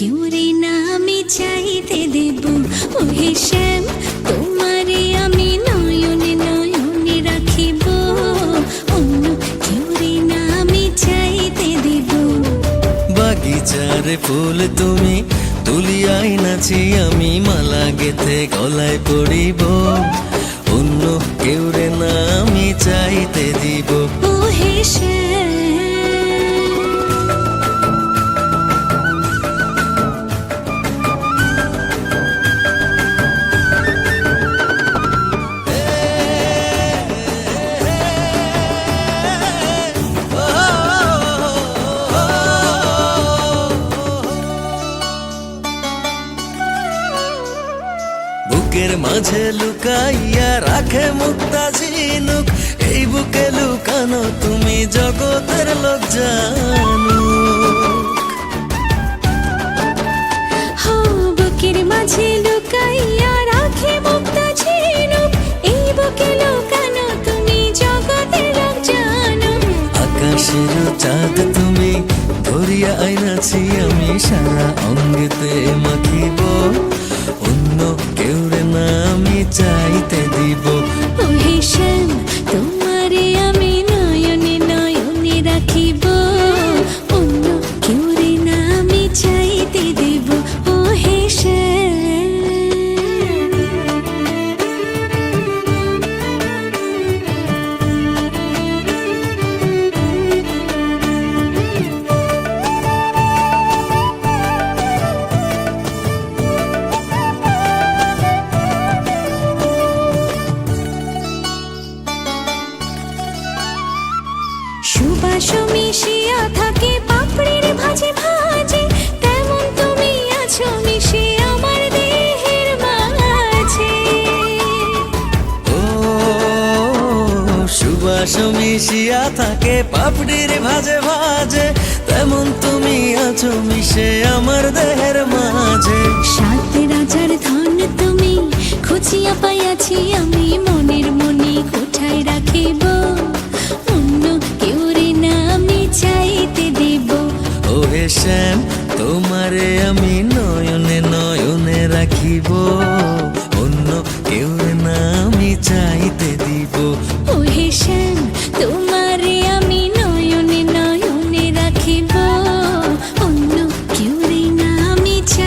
কেউ রে না আমি চাইতে দেব। ও হে শ্যাম, তোমারে আমি নয়নে নয়নে রাখিব, অন্য কেউ রে না আমি চাইতে দেব। বাগিচার ফুল তুমি তুলিয়াই নাচি আমি মালা গেথে গলায় পড়িব, অন্য কেউ রে না আমি চাইতে দিব। ও হে শ্যাম, বুকের মাঝে লুকাইয়া রাখে মুক্তা ঝিনুক, এই বুকে লুকানো তুমি জগতের লোক জানুক। হো বুকের মাঝে লুকাইয়া রাখে মুক্তা ঝিনুক, এই বুকে লুকানো তুমি জগতের লোক জানো। আকাশের চাঁদ তুমি ধরিয়া আইনাছি আমি সারা অঙ্গেতে মাখিব, অন্য কেউ রে না আমি চাইতে দিব। ও হে শ্যাম, তোমারে আমি নয়নে নয়নে রাখিব, অন্য কেউ রে না আমি চাইতে দেব। ও হে শ্যাম, সুবাস মিশিয়া থাকে পাপড়ির ভাজে ভাজে, তেমন তুমি আছো মিশে আমার দেহের মাঝে। ও সুবাস মিশিয়া থাকে পাপড়ির ভাজে ভাজে, তেমন তুমি আছো মিশে আমার দেহের মাঝে। সাত রাজার ধন তুমি খুঁজিয়া পাইয়াছি আমি মনের মনে কোঠায় রাখিব, অন্য কেউ রে না আমি চাইতে দেব। ও হে শ্যাম, তোমারে আমি নয়নে নয়নে রাখিব, অন্য কেউ না আমি চাইতে দিব। ও হে শ্যাম, তোমার